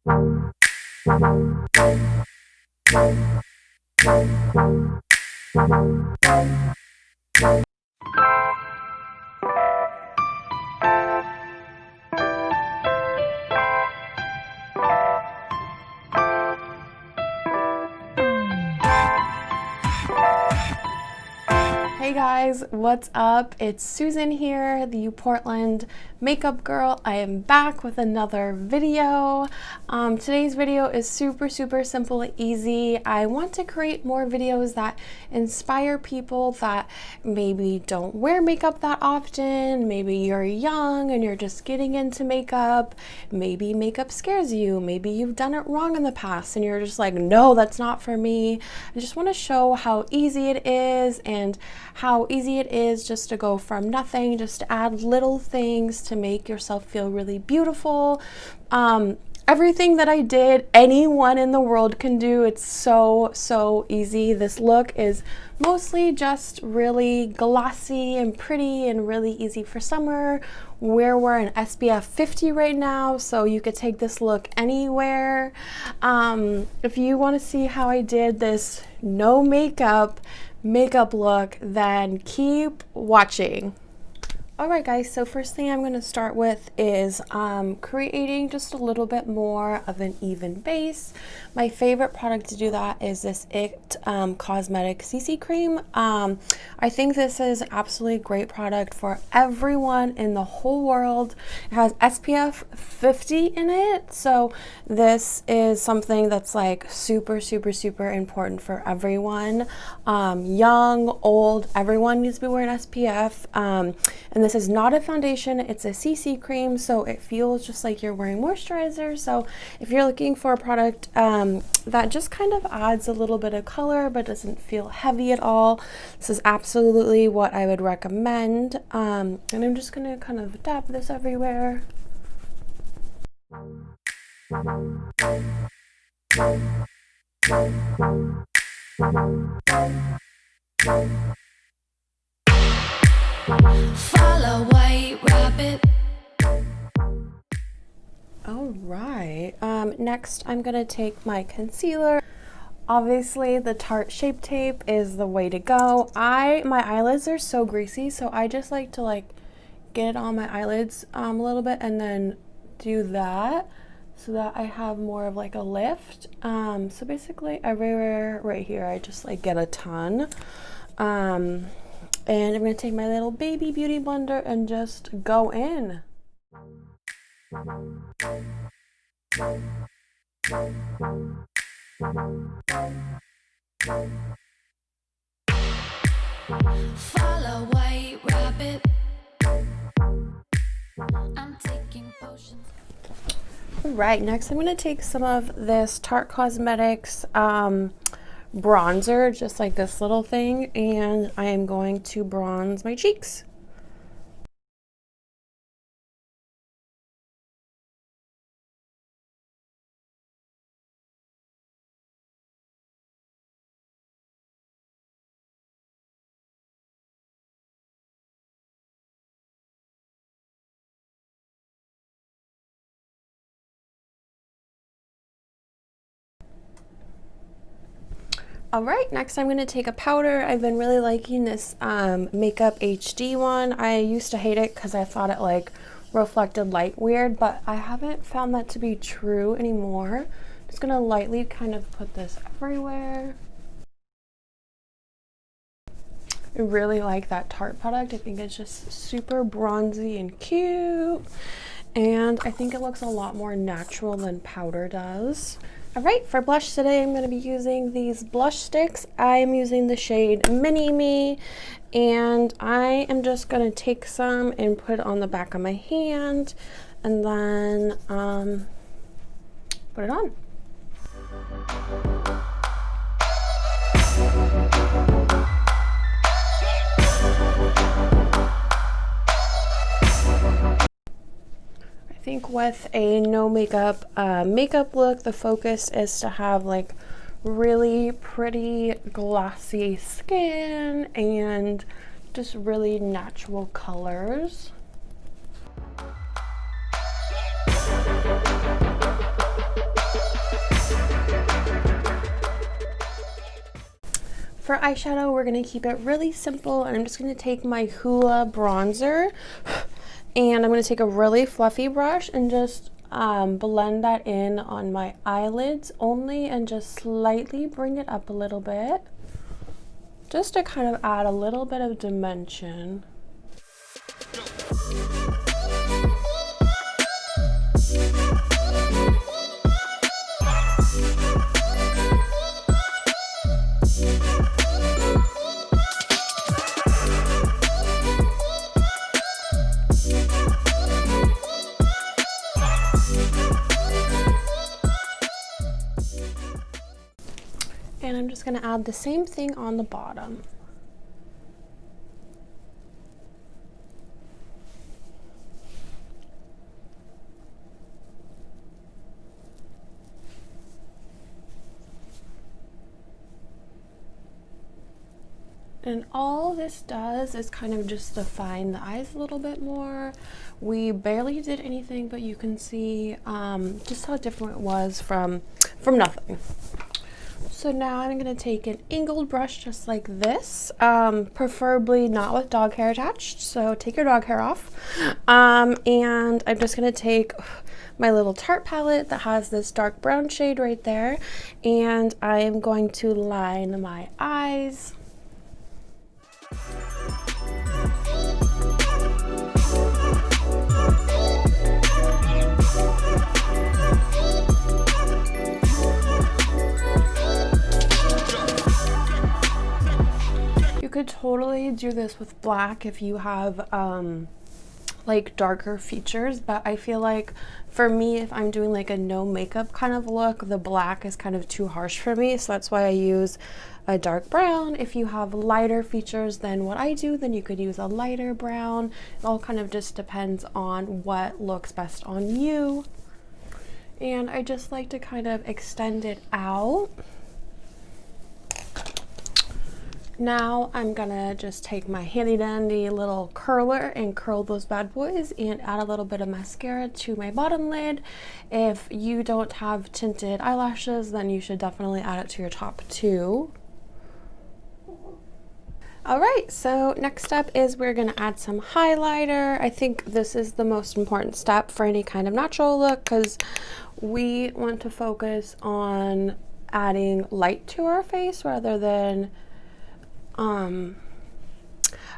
Hey guys, what's up? It's Susan here, the Portland makeup girl. I am back with another video. Today's video is super simple and easy. I want to create more videos that inspire people that maybe don't wear makeup that often. Maybe you're young and you're just getting into makeup. Maybe makeup scares you. Maybe you've done it wrong in the past and you're just like, no, that's not for me. I just want to show how easy it is and how easy it is just to go from nothing, just to add little things to make yourself feel really beautiful. Everything that I did, anyone in the world can do. It's so easy. This look is mostly just really glossy and pretty and really easy for summer. We're in SPF 50 right now, so you could take this look anywhere. If you want to see how I did this no makeup look, then keep watching. Alright guys, so first thing I'm going to start with is creating just a little bit more of an even base. My favorite product to do that is this IT Cosmetic CC Cream. I think this is absolutely a great product for everyone in the whole world. It has SPF 50 in it, so this is something that's like super important for everyone. Young, old, everyone needs to be wearing SPF. And this is not a foundation, it's a CC cream, so it feels just like you're wearing moisturizer. So if you're looking for a product that just kind of adds a little bit of color but doesn't feel heavy at all, this is absolutely what I would recommend. And I'm just gonna kind of dab this everywhere. Follow white rabbit. All right, next I'm gonna take my concealer. Obviously the Tarte Shape Tape is the way to go. My eyelids are so greasy, so I just like to get it on my eyelids a little bit and then do that so that I have more of like a lift. So basically everywhere right here I just get a ton. And I'm going to take my little baby beauty blender and just go in. Follow white rabbit. I'm taking potions. Alright, next I'm going to take some of this Tarte Cosmetics bronzer, just like this little thing, and I am going to bronze my cheeks. All right, next I'm going to take a powder. I've been really liking this Makeup HD one. I used to hate it because I thought it reflected light weird, but I haven't found that to be true anymore. Just going to lightly kind of put this everywhere. I really like that Tarte product. I think it's just super bronzy and cute, and I think it looks a lot more natural than powder does. Alright, for blush today I'm going to be using these blush sticks. I am using the shade Mini Me, and I am just going to take some and put it on the back of my hand and then put it on. I think with a no makeup makeup look, the focus is to have really pretty glossy skin and just really natural colors. for eyeshadow, we're going to keep it really simple, and I'm just going to take my Hula bronzer, and I'm going to take a really fluffy brush and just blend that in on my eyelids only, and just slightly bring it up a little bit, just to kind of add a little bit of dimension. And I'm just going to add the same thing on the bottom. And all this does is kind of just define the eyes a little bit more. We barely did anything, but you can see just how different it was from nothing. So now I'm going to take an angled brush just like this, preferably not with dog hair attached, so take your dog hair off. And I'm just going to take my little Tarte palette that has this dark brown shade right there, and I am going to line my eyes. You could totally do this with black if you have like darker features, but I feel like for me, if I'm doing like a no makeup kind of look, the black is kind of too harsh for me, so that's why I use a dark brown. If you have lighter features than what I do, then you could use a lighter brown. It all kind of just depends on what looks best on you. And I just like to kind of extend it out. Now I'm gonna just take my handy dandy little curler and curl those bad boys and add a little bit of mascara to my bottom lid. If you don't have tinted eyelashes, then you should definitely add it to your top too. Alright, so next step is we're going to add some highlighter. I think this is the most important step for any kind of natural look, because we want to focus on adding light to our face rather than I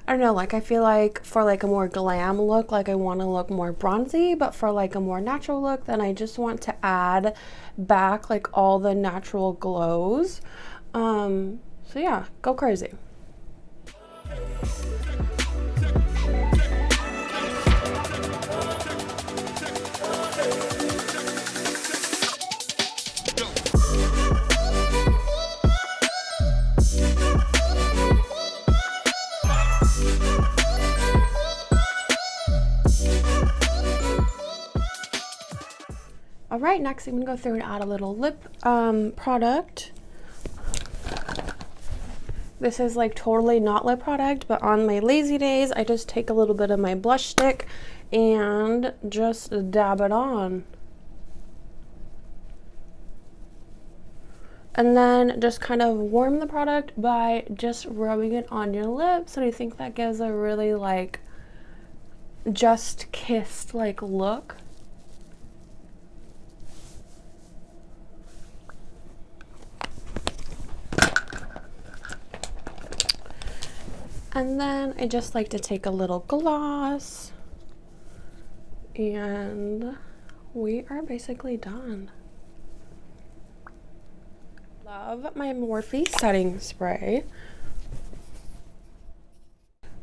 don't know, like I feel like for like a more glam look, like I want to look more bronzy, but for like a more natural look, then I just want to add back like all the natural glows. So yeah, go crazy. All right, next I'm gonna go through and add a little lip product. This is like totally not lip product, but on my lazy days, I just take a little bit of my blush stick and just dab it on. And then just kind of warm the product by just rubbing it on your lips. And I think that gives a really like just kissed like look. And then I just like to take a little gloss, and we are basically done. Love my Morphe setting spray.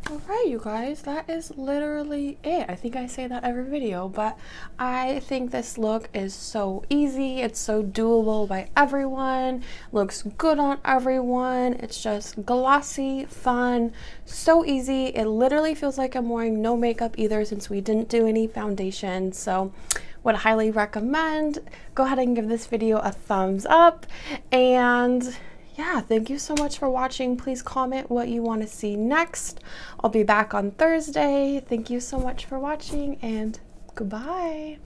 Alright, you guys, that is literally it. I think I say that every video, but I think this look is so easy. It's so doable by everyone. Looks good on everyone. It's just glossy, fun, so easy. It literally feels like I'm wearing no makeup either, since we didn't do any foundation. So would highly recommend. Go ahead and give this video a thumbs up, and yeah, thank you so much for watching. Please comment what you want to see next. I'll be back on Thursday. Thank you so much for watching, and goodbye.